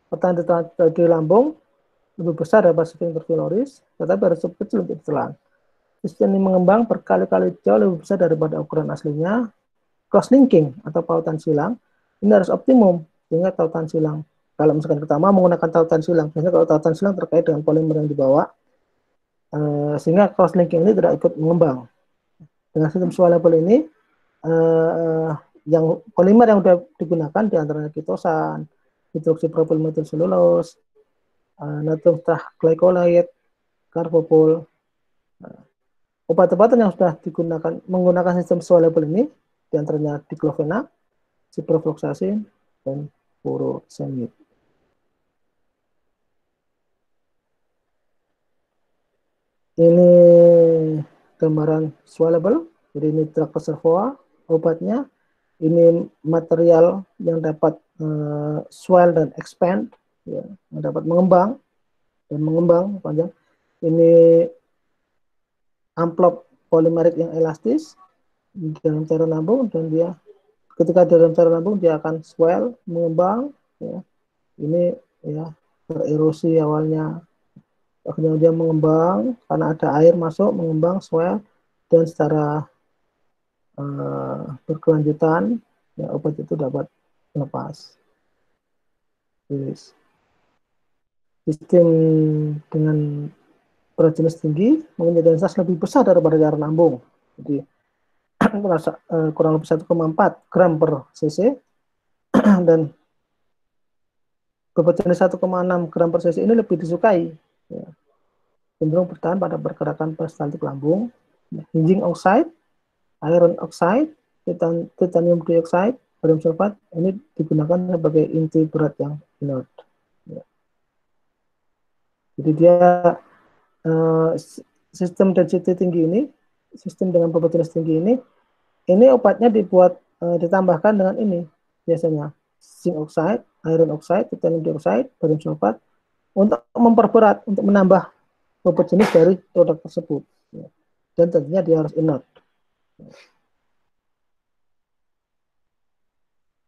Pertahanan di lambung lebih besar daripada sistem interviloris, tetapi harus kecil untuk ditelan. Sistem ini mengembang berkali-kali jauh lebih besar daripada ukuran aslinya. Cross-linking atau pautan silang, ini harus optimum, sehingga tautan silang, kalau misalkan kita mau menggunakan tautan silang, biasanya kalau tautan silang terkait dengan polimer yang dibawa, sehingga cross-linking ini tidak ikut mengembang. Dengan sistem swallowable ini, yang polimer yang sudah digunakan diantaranya ketosan, hidroksipropylmetilselulose, natrium glycolate, karbopol. Obat-obatan yang sudah digunakan menggunakan sistem swallowable ini diantaranya diclofenac, ciprofloxacin, dan furosemide. Ini gambaran swallowable, jadi ini drug reservoir obatnya. Ini material yang dapat swell dan expand, ya, yang dapat mengembang dan mengembang panjang. Ini amplop polimerik yang elastis di dalam cairan lambung, dan dia ketika dalam cairan lambung dia akan swell, mengembang, ya. Ini ya tererosi awalnya, akhirnya dia mengembang karena ada air masuk, mengembang, swell, dan secara berkelanjutan ya obat itu dapat lepas. Sistem dengan berat jenis tinggi mempunyai densitas lebih besar daripada cairan lambung. Jadi kurang lebih 1,4 gram per cc dan bobot jenis 1,6 gram per cc ini lebih disukai, ya. Cenderung bertahan pada pergerakan peristaltik lambung. Hinging oxide, iron oxide, titanium dioxide, barium sulfat ini digunakan sebagai inti berat yang inert. Ya. Jadi dia sistem density tinggi ini, sistem dengan bobot jenis tinggi ini obatnya dibuat ditambahkan dengan ini biasanya zinc oxide, iron oxide, titanium dioxide, barium sulfat untuk memperberat, untuk menambah bobot jenis dari produk tersebut. Ya. Dan tentunya dia harus inert.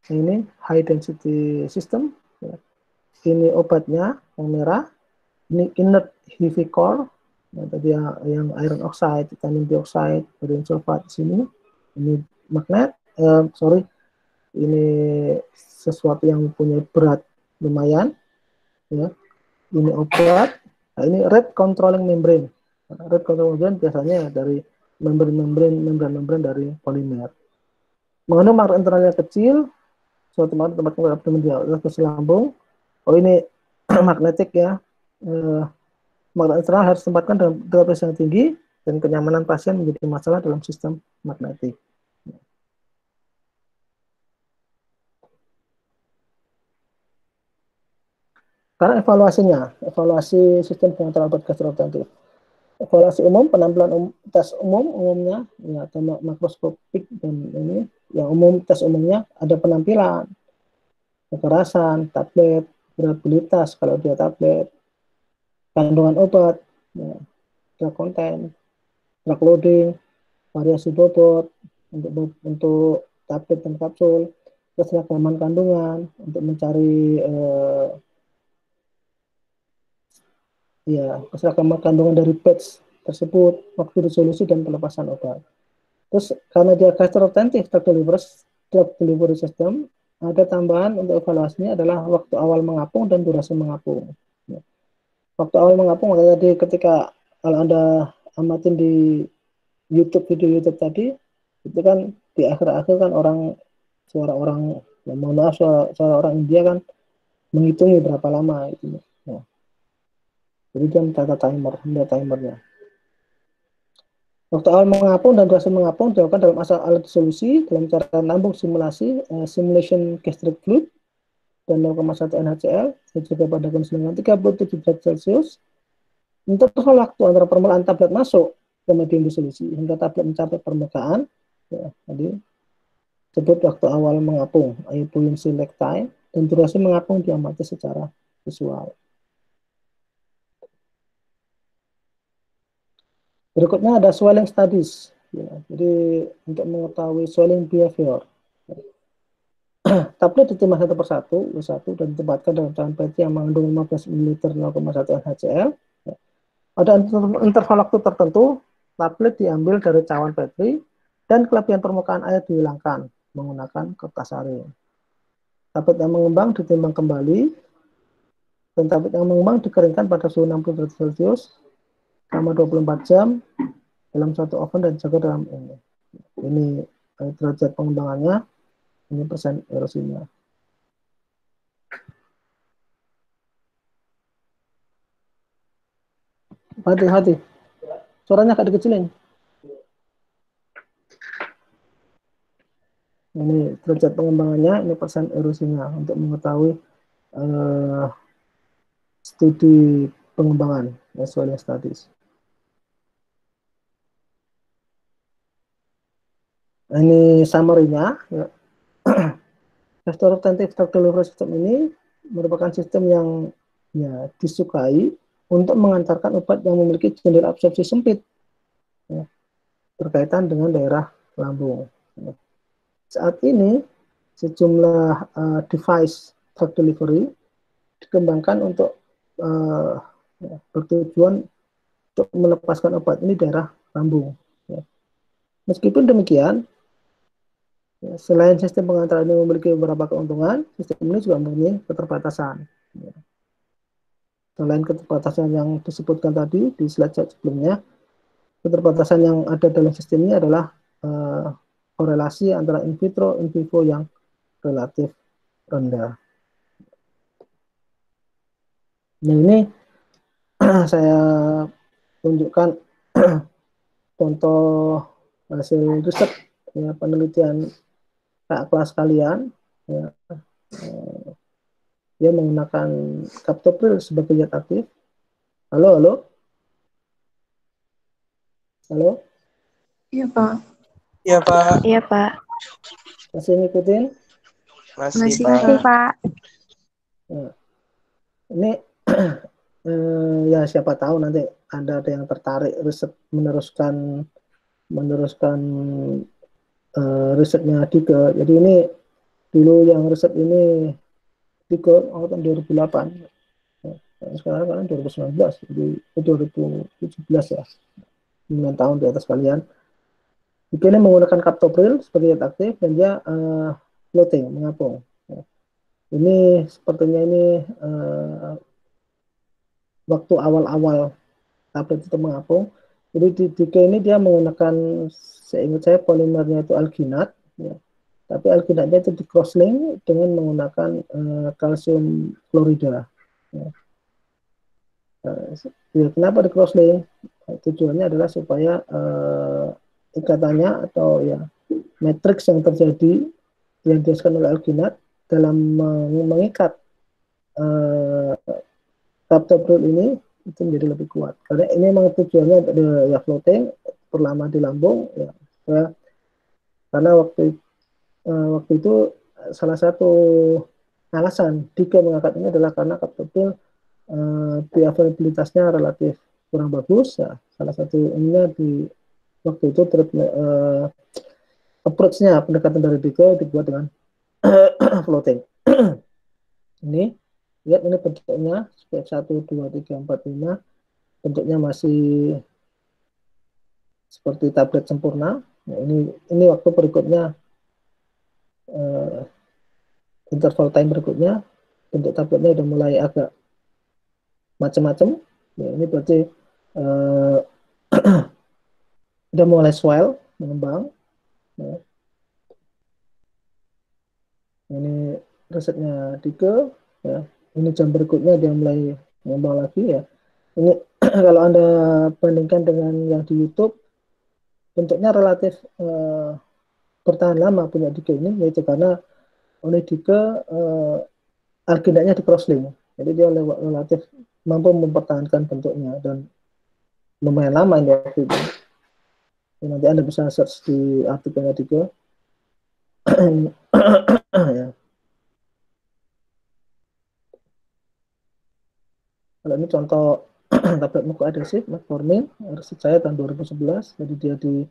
Ini high density system. Ya. Ini obatnya yang merah. Ini inert heavy core. Ya, tadi yang iron oxide, titanium dioxide, barium sulfat di sini. Ini magnet. Ini sesuatu yang punya berat lumayan. Ya. Ini obat. Nah, ini red controlling membrane. Red controlling membrane biasanya dari membran dari polimer. Mengandung magnet internalnya kecil, suatu magnet tempat abdomen di atas lambung. Oh ini magnetik ya. Magnet internal harus ditempatkan dalam derajat yang tinggi dan kenyamanan pasien menjadi masalah dalam sistem magnetik. Karena evaluasi sistem pengantaran obat gastroenteritis. Evaluasi umum, penampilan tes umumnya ya, atau makroskopik, dan ini yang umum tes umumnya ada penampilan, kekerasan, tablet, durabilitas kalau dia tablet, kandungan obat, ya, drug content, drug loading, variasi bobot untuk tablet dan kapsul, keseragaman kandungan untuk mencari ya keseragaman kandungan dari batch tersebut, waktu resolusi dan pelepasan obat. Terus karena dia gastroenteritis drug delivery system, ada tambahan untuk evaluasinya adalah waktu awal mengapung dan durasi mengapung. Ya. Waktu awal mengapung, jadi ketika kalau Anda amatin di video YouTube tadi, itu kan di akhir-akhir kan suara orang, ya mohon maaf, suara orang India kan menghitungi berapa lama itu. Nah, jadi dia mencatat timernya. Waktu awal mengapung dan durasi mengapung dilakukan dalam asal alat solusi dalam cara lambung simulasi simulation gastric fluid dan 0,1 NaCl juga pada kondisi 37 derajat Celcius. Interval waktu antara permulaan tablet masuk ke medium disolusi hingga tablet mencapai permukaan, ya, tadi sebut waktu awal mengapung, buoyancy lag time, dan durasi mengapung diamati secara visual. Berikutnya ada swelling studies. Ya, jadi untuk mengetahui swelling behavior, tablet ditimbang satu persatu, U1, dan ditempatkan dalam cawan peti yang mengandung 15 ml 0,1 NaCl. Ya. Ada interval waktu tertentu, tablet diambil dari cawan petri dan kelebihan permukaan air dihilangkan menggunakan kertas saring. Tablet yang mengembang ditimbang kembali, dan tablet yang mengembang dikeringkan pada suhu 60 derajat Celcius selama 24 jam dalam satu oven dan jaga dalam ini derajat pengembangannya, ini persen erosinya. Hati-hati, suaranya agak dikecilin. Ini derajat pengembangannya, ini persen erosinya untuk mengetahui studi pengembangan swelling studies. Ini summary-nya. Ya. Restorative drug delivery system ini merupakan sistem yang ya, disukai untuk mengantarkan obat yang memiliki jendela absorpsi sempit, ya, berkaitan dengan daerah lambung. Ya. Saat ini sejumlah device drug delivery dikembangkan untuk ya, bertujuan untuk melepaskan obat ini daerah lambung. Ya. Meskipun demikian, ya, selain sistem pengantar ini memiliki beberapa keuntungan, sistem ini juga mempunyai keterbatasan. Ya. Selain keterbatasan yang disebutkan tadi di slide sebelumnya, keterbatasan yang ada dalam sistem ini adalah korelasi antara in vitro in vivo yang relatif rendah. Nah, ini saya tunjukkan contoh hasil riset, ya, penelitian kakak kelas kalian, ya, dia menggunakan captopril sebagai zat aktif. Halo, halo, halo. Iya, Pak. Iya, Pak. Iya, Pak. Masih ngikutin? Masih, Masih, Pak. Pak. Nah, ini ya siapa tahu nanti ada yang tertarik riset meneruskan risetnya Dike. Jadi ini dulu yang riset ini Dike tahun 2008. Sekarang kan 2019, jadi 2017 ya, 9 tahun di atas kalian. Dike ini menggunakan captopril sebagai zat aktif dan dia floating, mengapung. Ini sepertinya ini waktu awal-awal tablet itu mengapung. Jadi di Dike ini dia menggunakan, seingat saya polimernya itu alginat, ya. Tapi alginatnya itu di crosslink dengan menggunakan kalsium klorida. Ya. Kenapa di crosslink? Tujuannya adalah supaya ikatannya atau ya matriks yang terjadi yang dihasilkan oleh alginat dalam mengikat captopril ini itu menjadi lebih kuat. Karena ini memang tujuannya ya floating, berlama di lambung, ya. Karena waktu itu salah satu alasan Dike mengangkat ini adalah karena captopril bioavailabilitasnya relatif kurang bagus, ya. Salah satu ininya di waktu itu approach-nya, pendekatan dari Dike dibuat dengan floating. Ini lihat, ini bentuknya spek 1, 2, 3, 4, 5. bentuknya masih seperti tablet sempurna. Nah, ini waktu berikutnya, interval time berikutnya, bentuk tabletnya udah mulai agak macam-macam. Ya, ini berarti udah mulai swell, mengembang. Ya. Ini risetnya Dike. Ya. Ini jam berikutnya dia mulai mengembang lagi ya. Ini kalau Anda bandingkan dengan yang di YouTube, bentuknya relatif bertahan lama punya Dike ini, yaitu karena oleh Dike agendanya di crosslink. Jadi dia relatif mampu mempertahankan bentuknya dan lumayan lama ini waktu itu. Nanti Anda bisa search di artikelnya Dike. Ya. Kalau ini contoh tablet muka adhesif metformin, riset saya tahun 2011. Jadi dia di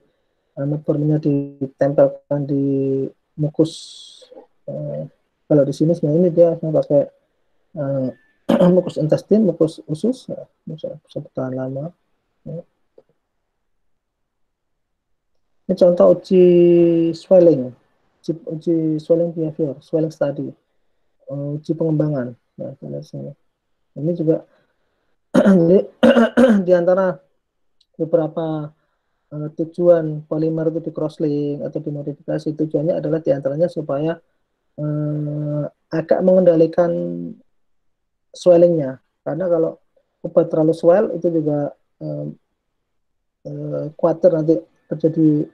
metforminnya ditempelkan di mukus. Kalau di sini sebenarnya ini dia pakai mukus intestin, mukus usus, ya, bisa bertahan lama. Ya. Ini contoh uji swelling, uji swelling behavior, swelling study, uji pengembangan. Nah, ini juga di antara beberapa tujuan polimer itu di crosslink atau dimodifikasi, tujuannya adalah diantaranya supaya agak mengendalikan swellingnya, karena kalau obat terlalu swell itu juga khawatir nanti terjadi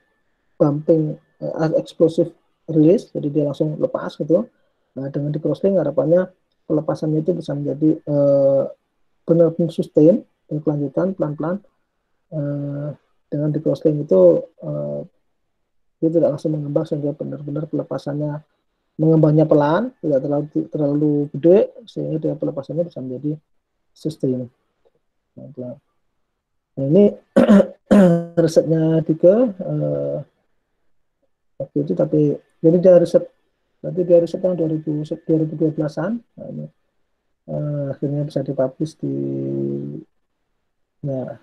bumping, explosive release, jadi dia langsung lepas gitu. Nah, dengan di crosslink harapannya pelepasannya itu bisa menjadi benar-benar sustain, berkelanjutan, pelan-pelan. Dengan di crosslink itu dia tidak langsung mengembang sehingga benar-benar pelepasannya mengembangnya pelan, tidak terlalu gede, sehingga dia pelepasannya bisa menjadi sustain. Nah, ini risetnya Dike waktu itu, tapi jadi dia riset tahun 2012-an. Nah, ini akhirnya bisa dipublish di, ya,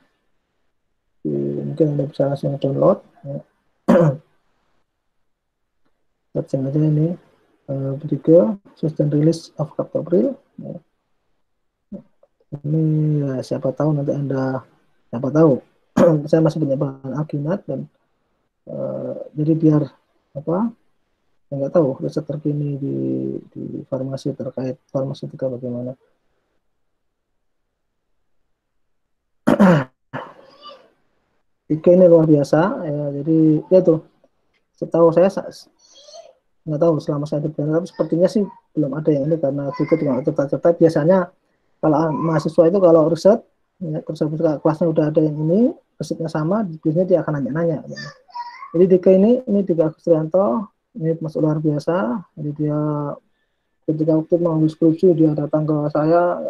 mungkin Anda bisa langsung download. Ya. Searching aja ini Dike sustain release of captopril. Ya. Ini ya, siapa tahu nanti Anda, siapa tahu saya masih punya bahan alginat dan jadi biar apa, saya nggak tahu riset terkini di farmasi terkait farmaseutika bagaimana. Dike ini luar biasa ya, jadi ya tuh setahu saya nggak tahu selama saya di tapi sepertinya sih belum ada yang ini, karena Dike cuma cerita-cerita. Biasanya kalau mahasiswa itu kalau riset ya, terus kelasnya udah ada yang ini risetnya sama, biasanya dia akan nanya-nanya. Jadi Dike ini Dike Agustrianto ini masuk luar biasa. Jadi dia ketika waktu mau skripsi dia datang ke saya,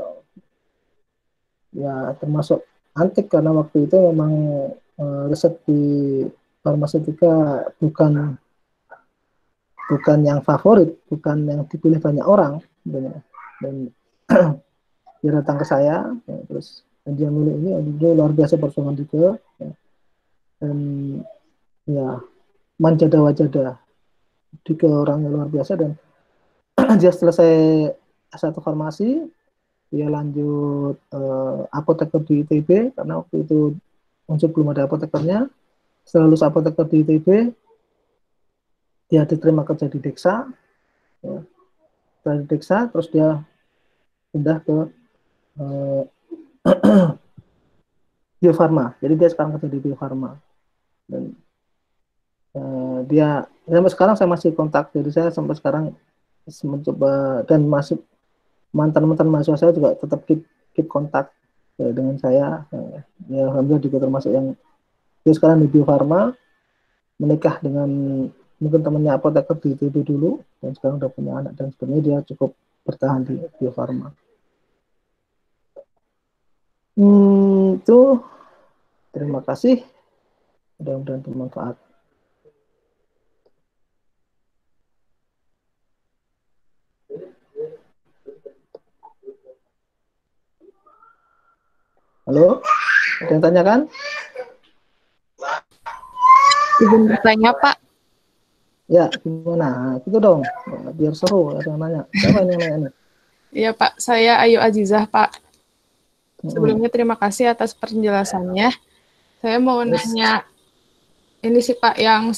ya termasuk antik karena waktu itu memang riset di farmaseutika bukan yang favorit, bukan yang dipilih banyak orang, dan dia datang ke saya, ya, terus dan dia milih ini, dia luar biasa perjuangan juga, ya, dan ya manjada wajada juga orangnya luar biasa. Dan dia selesai S1 farmasi, dia lanjut apoteker di ITB karena waktu itu Unsur belum ada apotekernya. Setelah lulus apoteker di ITB, dia diterima kerja di Dexa, ya. Dari Dexa terus dia pindah ke Bio Farma. Jadi dia sekarang kerja di Bio Farma. Dan dia sampai sekarang saya masih kontak. Jadi saya sampai sekarang mencoba, dan masih mantan mahasiswa saya juga tetap keep kontak dengan saya. Ya alhamdulillah juga termasuk yang dia sekarang di Bio Farma, menikah dengan mungkin temannya apoteker di ITB dulu, dan sekarang udah punya anak, dan sebenarnya dia cukup bertahan di Bio Farma. Itu terima kasih, mudah-mudahan bermanfaat. Halo. Ada yang tanyakan? Izin bertanya, Pak. Ya, gimana? Nah, itu dong, biar seru. Ada yang nanya. Siapa ini yang nanya nih? Iya, Pak. Saya Ayu Azizah, Pak. Mm-mm. Sebelumnya terima kasih atas penjelasannya. Saya mau Yes. nanya ini sih, Pak, yang